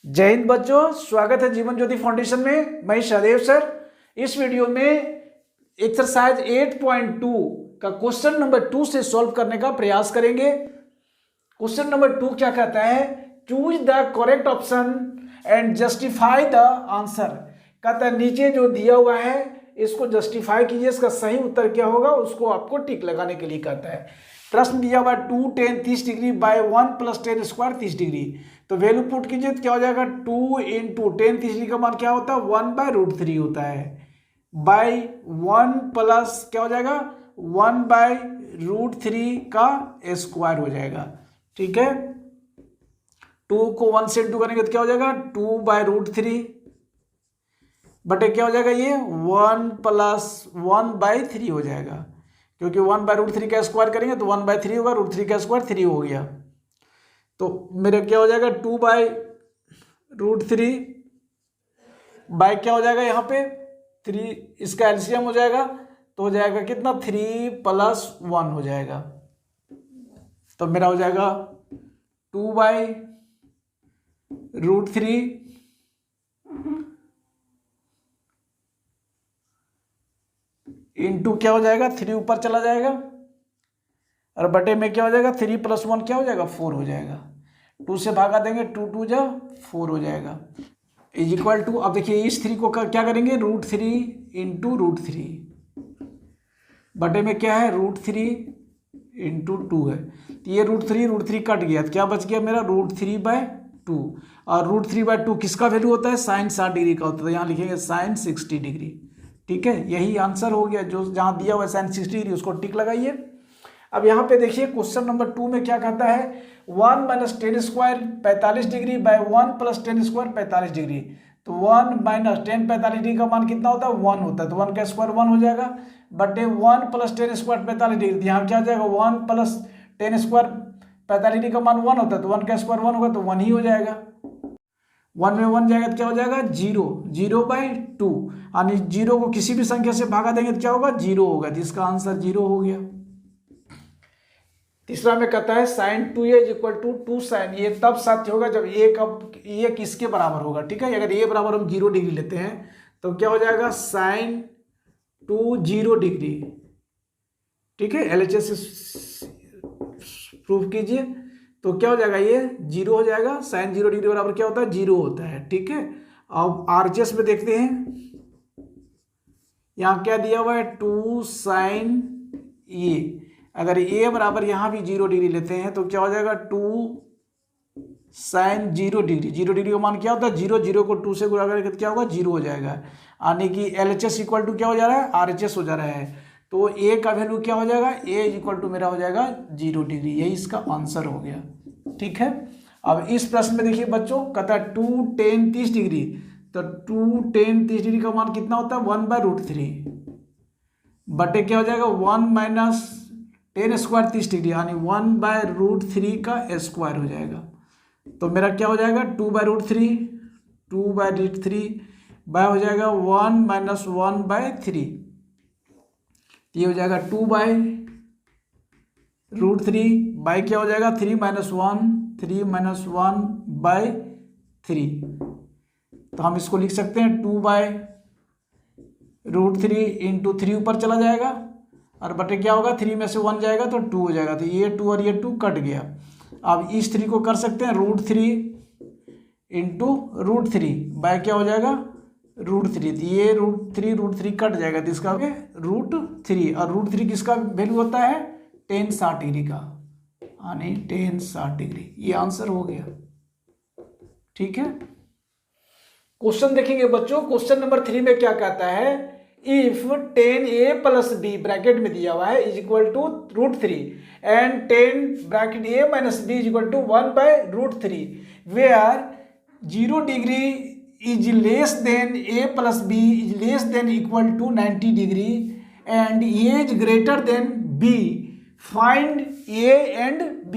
जय हिंद बच्चों, स्वागत है जीवन ज्योति फाउंडेशन में। मैं सहदेव सर। इस वीडियो में एक्सरसाइज 8.2 का क्वेश्चन नंबर 2 से सॉल्व करने का प्रयास करेंगे। क्वेश्चन नंबर 2 क्या कहता है? Choose the correct option and justify the answer. कहता है नीचे जो दिया हुआ है इसको जस्टिफाई कीजिए, इसका सही उत्तर क्या होगा उसको आपको टिक लगाने के लिए कहता है। प्रश्न दिया हुआ 2 10 30 डिग्री बाय 1 + 10 स्क्वायर 30 डिग्री। तो वैल्यू पुट कीजिए तो क्या हो जाएगा? 2 × 10 30 डिग्री का मान क्या होता है? 1/√3 होता है। बाय 1 प्लस क्या हो जाएगा? 1/√3 का स्क्वायर हो जाएगा। ठीक है, 2 को 1 से इंटू करेंगे तो क्या हो जाएगा? 2/√3 बटे क्या हो जाएगा? ये 1 + 1/3 हो जाएगा, क्योंकि 1/√3 का स्क्वायर करेंगे तो 1/3 होगा, √3 का स्क्वायर 3 हो गया। तो मेरा क्या हो जाएगा? 2/√3 बाय क्या हो जाएगा यहाँ पे? 3, इसका एलसीएम हो जाएगा तो हो जाएगा कितना? 3 + 1 हो जाएगा। तो मेरा हो जाएगा 2/√3 इंटू क्या हो जाएगा? 3 ऊपर चला जाएगा और बटे में क्या हो जाएगा? 3 + 1 क्या हो जाएगा? 4 हो जाएगा। 2 से भागा देंगे, 2 2 जा 4 हो जाएगा। इज इक्वल टू, अब देखिए इस 3 को क्या करेंगे? √3 इंटू √3 बटे में क्या है? √3 इंटू 2 है। तो ये √3 कट गया तो क्या बच गया मेरा? √3/2। और √3/2 किसका वैल्यू होता है? sin 60 डिग्री का होता है। तो यहाँ लिखेंगे sin 60 डिग्री। ठीक है, यही आंसर हो गया। जो जहाँ दिया हुआ है sin 60 डिग्री उसको टिक लगाइए। अब यहाँ पे देखिए क्वेश्चन नंबर 2 में क्या कहता है? 1 - 10 square 45 degree by 1 + 10 square 45 degree. तो 1 - 10 45 डिग्री का मान कितना होता है? 1 होता है। तो 1 का स्क्वायर 1 हो जाएगा बटे 1 + 10 स्क्वायर 45 डिग्री। तो यहाँ क्या हो जाएगा? 1 + 10 स्क्वायर 45 डिग्री का मान 1 होता है, तो 1 का स्क्वायर 1 होगा तो 1 ही हो जाएगा। 1 में 1 जाएगा तो क्या हो जाएगा? 0 0/2। यानी 0 को किसी भी संख्या से भागा देंगे तो क्या होगा? 0 होगा। तो इसका आंसर 0 हो गया। तीसरा में कहता है sin 2a = 2 sin। ये तब सत्य होगा जब ये किसके बराबर होगा। ठीक है, अगर a बराबर हम 0 डिग्री लेते हैं तो क्या हो जाएगा? sin 2 0 degree. ठीक है, LHS से प्रूफ कीजिए तो क्या हो जाएगा? ये 0 हो जाएगा। sin 0 डिग्री बराबर क्या होता है? 0 होता है। ठीक है, अब RHS में देखते हैं। यहाँ क्या दिया हुआ है? 2 sin a। अगर a बराबर यहाँ भी 0 डिग्री लेते हैं तो क्या हो जाएगा? 2 sin 0 डिग्री। 0 डिग्री का मान क्या होता है? 0 0 को 2 से गुणा करेंगे तो क्या होगा? 0 हो जाएगा। यानी कि LHS = क्या हो जा रहा है? RHS हो जा रहा है। तो a का वैल्यू क्या हो जाएगा? a = मेरा हो जाएगा 0 डिग्री। यही इसका आंसर हो गया। ठीक है, अब इस प्रश्न में देखिए बच्चों, कहता है 2 10 30 डिग्री। तो 2 10 30 डिग्री का मान कितना होता है? 1/√3 बटे क्या हो जाएगा? 1 - 10 स्क्वायर 30 डिग्री, यानी 1/√3 का स्क्वायर हो जाएगा। तो मेरा क्या हो जाएगा? 2/√3 बाय हो जाएगा 1 - 1/3। ये हो जाएगा 2/√3 बाय क्या हो जाएगा? 3 - 1 3 - 1/3। तो हम इसको लिख सकते हैं 2/√3 इंटू 3 ऊपर चला जाएगा और बटे क्या होगा? 3 में से 1 जाएगा तो 2 हो जाएगा। तो ये 2 और ये 2 कट गया। अब इस 3 को कर सकते हैं √3 इंटू √3 बाय क्या हो जाएगा? √3। तो ये √3 कट जाएगा तो इसका √3। और √3 किसका वैल्यू होता है? tan 60 डिग्री का, यानी tan 60 डिग्री। ये आंसर हो गया। ठीक है, क्वेश्चन देखेंगे बच्चों। क्वेश्चन नंबर 3 में क्या कहता है? If tan a + b bracket में दिया हुआ है = √3 and tan (a - b) = 1/√3 where 0 degree is less than a + b is less than = 90 degree and a is greater than b, find a and b।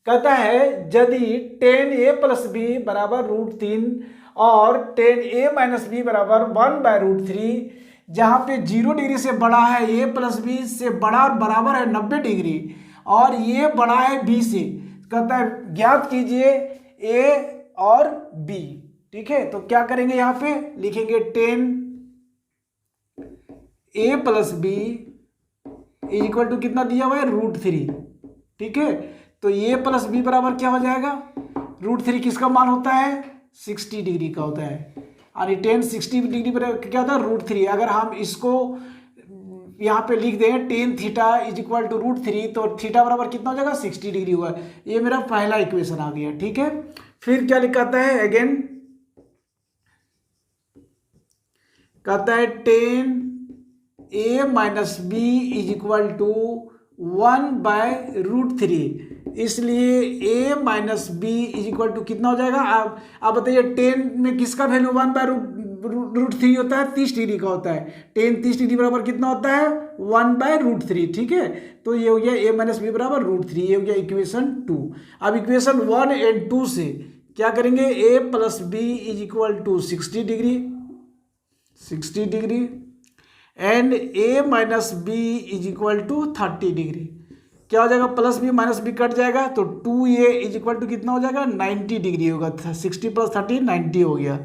कहता है यदि tan a + b = √3 और tan a - b = 1/√3, जहाँ पे 0 डिग्री से बड़ा है a + b से बड़ा और बराबर है 90 डिग्री और ये बड़ा है b से। कहता है ज्ञात कीजिए a और बी। ठीक है, तो क्या करेंगे, यहाँ पे लिखेंगे 10 ए प्लस बी इक्वल टू कितना दिया हुआ है, √3। ठीक है, तो ए प्लस बी बराबर क्या हो जाएगा, √3 किसका मान होता है, 60 डिग्री का होता है। यानी 10 60 डिग्री पर क्या होता है, √3। अगर हम इसको यहाँ पे लिख दें tan theta is equal to √3, तो थीटा बराबर कितना हो जाएगा, 60 डिग्री हुआ। ये मेरा पहला इक्वेशन आ गया। ठीक है, फिर क्या लिखाता है, अगेन कहता है 10 a minus B is equal to 1/√3। इसलिए a minus B is equal to कितना हो जाएगा, आप बताइए 10 में किसका वैल्यू 1/√3 होता है, 30 डिग्री का होता है। 10 30 डिग्री बराबर कितना होता है, 1/√3। ठीक है, तो ये हो गया a माइनस बी बराबर √3, ये हो गया इक्वेशन 2। अब इक्वेशन 1 और 2 से क्या करेंगे, a plus B is equal to 60 degree and a minus B is equal to 30 degree. क्या हो जाएगा, plus B minus B cut जाएगा, तो 2a इज इक्वल टू कितना हो जाएगा, 90 डिग्री होगा। 60 + 30 90 हो गया।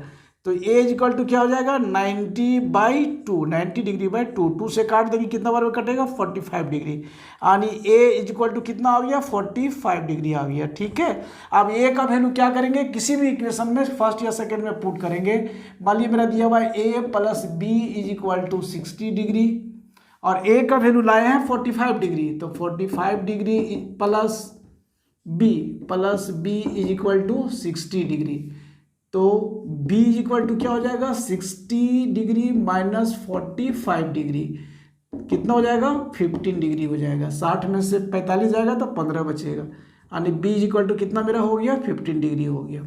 तो a इज इक्वल टू क्या हो जाएगा, 90/2, 90 डिग्री बाई 2। 2 से काट देंगे, कितना बार में कटेगा, 45 डिग्री। यानी a इज इक्वल टू कितना आ गया, 45 डिग्री आ गया। ठीक है, अब a का वैल्यू क्या करेंगे, किसी भी इक्वेशन में फर्स्ट या सेकेंड में पुट करेंगे। मान लीजिए मेरा दिया हुआ है a plus B is equal to 60 degree और a का वैल्यू लाए हैं 45 डिग्री, तो 45 degree plus B is equal to 60 degree. तो b इज इक्वल टू क्या हो जाएगा, 60 डिग्री माइनस 45 डिग्री कितना हो जाएगा, 15 डिग्री हो जाएगा। 60 में से 45 जाएगा तो 15 बचेगा। यानी b इज इक्वल टू कितना मेरा हो गया, 15 डिग्री हो गया।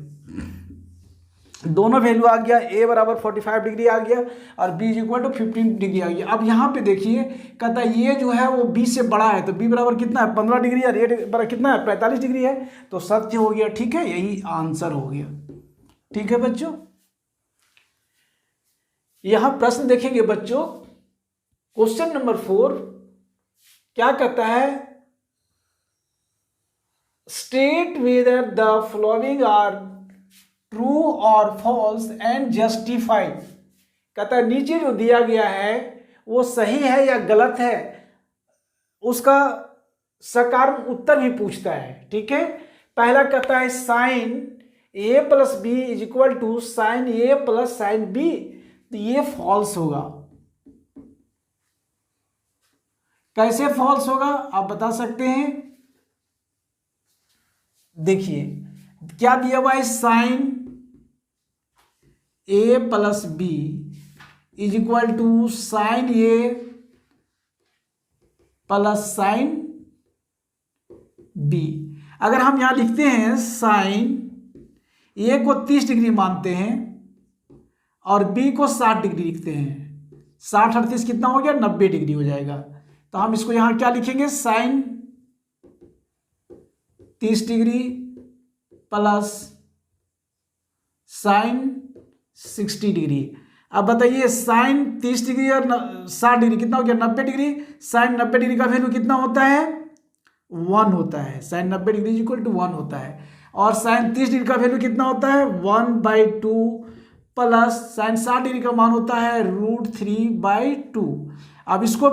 दोनों वैल्यू आ गया, a बराबर 45 डिग्री आ गया और b is equal to 15 degree आ गया। अब यहाँ पे देखिए, कहता है ये जो है वो b से बड़ा है, तो b बराबर कितना है, 15 डिग्री और a बराबर कितना है, 45 डिग्री है, तो सत्य हो गया। ठीक है, यही आंसर हो गया। ठीक है बच्चों, यहां प्रश्न देखेंगे बच्चों, क्वेश्चन नंबर 4 क्या कहता है, state whether the following are true और फॉल्स एंड जस्टिफाई। कहता है नीचे जो दिया गया है वो सही है या गलत है, उसका सकारात्मक उत्तर भी पूछता है। ठीक है, पहला कहता है sine a plus B is equal to sine A plus sine B, तो ये फॉल्स होगा। कैसे फॉल्स होगा आप बता सकते हैं, देखिए क्या दिया हुआ है, sine a plus B is equal to sine A plus sine B. अगर हम यहां लिखते हैं साइन ए को 30 डिग्री मानते हैं और बी को 60 डिग्री लिखते हैं, 60 38 कितना हो गया, 90 डिग्री हो जाएगा। तो हम इसको यहां क्या लिखेंगे, sine 30 degree plus sine 60 degree. अब बताइए साइन 30 डिग्री और 60 डिग्री कितना हो गया, 90 डिग्री। साइन 90 डिग्री का वैल्यू कितना होता है, 1 होता है। Sine 90 degree is equal to 1 होता है। और साइन 30 डिग्री का वैल्यू कितना होता है, 1/2 प्लस साइन 60 डिग्री का मान होता है √3/2। अब इसको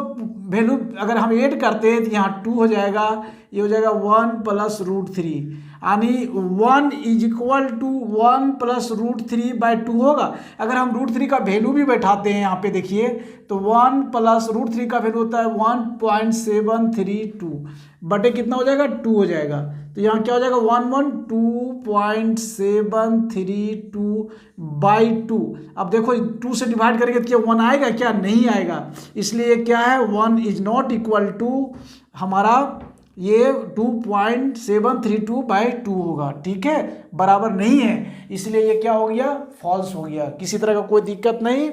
वैल्यू अगर हम ऐड करते हैं तो यहाँ 2 हो जाएगा, ये हो जाएगा 1 प्लस √3, यानी 1 इज इक्वल टू 1 प्लस √3/2 होगा। अगर हम √3 का वैल्यू भी बैठाते हैं यहाँ पे देखिए, तो 1 प्लस √3 का वैल्यू होता है 1.732 बटे कितना हो जाएगा, 2 हो जाएगा। तो यहाँ क्या हो जाएगा, 112.732/2। अब देखो 2 से डिवाइड करेंगे तो क्या 1 आएगा, क्या नहीं आएगा। इसलिए क्या है, 1 इज नॉट इक्वल टू हमारा ये 2.732/2 होगा। ठीक है, बराबर नहीं है, इसलिए ये क्या हो गया, फॉल्स हो गया। किसी तरह का कोई दिक्कत नहीं।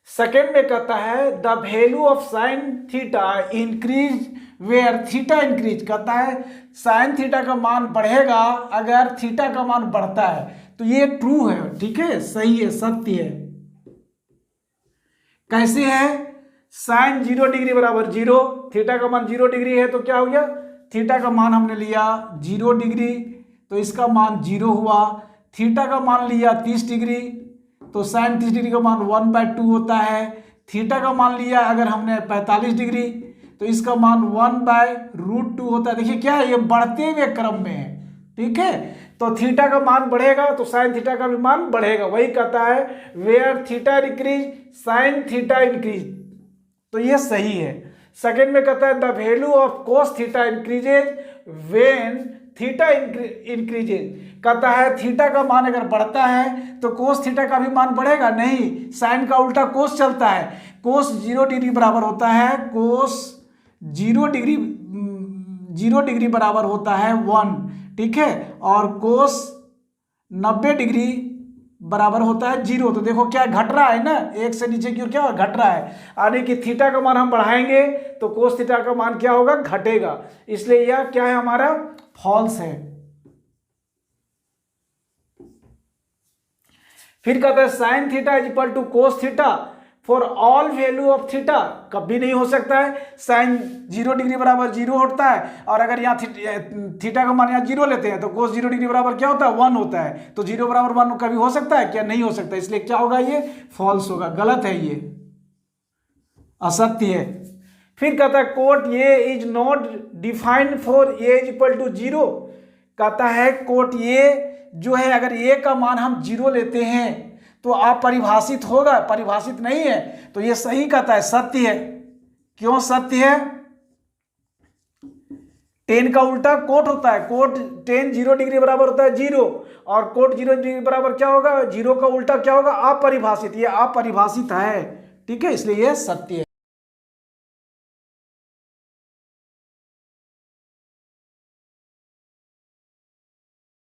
सेकेंड में कहता है the value of sine theta increase where theta increase. कहता है साइन थीटा का मान बढ़ेगा अगर थीटा का मान बढ़ता है, तो ये ट्रू है। ठीक है, सही है, सत्य है। कैसे है, साइन 0 डिग्री बराबर 0, थीटा का मान 0 डिग्री है, तो क्या हो गया, थीटा का मान हमने लिया 0 डिग्री, तो इसका मान 0 हुआ। थीटा का मान लिया 30 डिग्री, तो साइन 30 डिग्री का मान 1/2 होता है। थीटा का मान लिया अगर हमने 45 डिग्री, तो इसका मान 1/√2 होता है। देखिए क्या है, ये बढ़ते हुए क्रम में है, ठीक है। तो थीटा का मान बढ़ेगा तो साइन थीटा का भी मान बढ़ेगा। वही कहता है where theta increase sine theta increase, तो ये सही है। सेकेंड में कहता है the value of cos theta increases when theta increases. कहता है थीटा का मान अगर बढ़ता है तो कोस थीटा का भी मान बढ़ेगा, नहीं, साइन का उल्टा कोस चलता है। कोस 0 डिग्री बराबर होता है, कोस 0 डिग्री बराबर होता है 1, ठीक है, और कोस 90 डिग्री बराबर होता है 0। तो देखो क्या घट रहा है ना, एक से नीचे की ओर क्या घट रहा है, यानी कि थीटा का मान हम बढ़ाएंगे तो कोस थीटा का मान क्या होगा, घटेगा। इसलिए यह क्या है हमारा, फॉल्स है। फिर कहता है sine theta is equal to cos theta for all value of theta. कभी नहीं हो सकता है, साइन 0 डिग्री बराबर 0 होता है, और अगर यहाँ थीटा का मान यहाँ 0 लेते हैं तो कोस 0 डिग्री बराबर क्या होता है, 1 होता है। तो 0 बराबर 1 कभी हो सकता है क्या, नहीं हो सकता। इसलिए क्या होगा, ये फॉल्स होगा, गलत है, ये असत्य है। फिर कहता है cot A is not defined for A is equal to 0। कहता है कोट ए जो है, अगर ए का मान हम 0 लेते हैं तो अपरिभाषित होगा, परिभाषित नहीं है। तो ये सही कहता है, सत्य है। क्यों सत्य है, टेन का उल्टा कोट होता है, कोट टेन 0 डिग्री बराबर होता है 0, और कोट 0 डिग्री बराबर क्या होगा, 0 का उल्टा क्या होगा, अपरिभाषित। ये अपरिभाषित है, ठीक है, इसलिए ये सत्य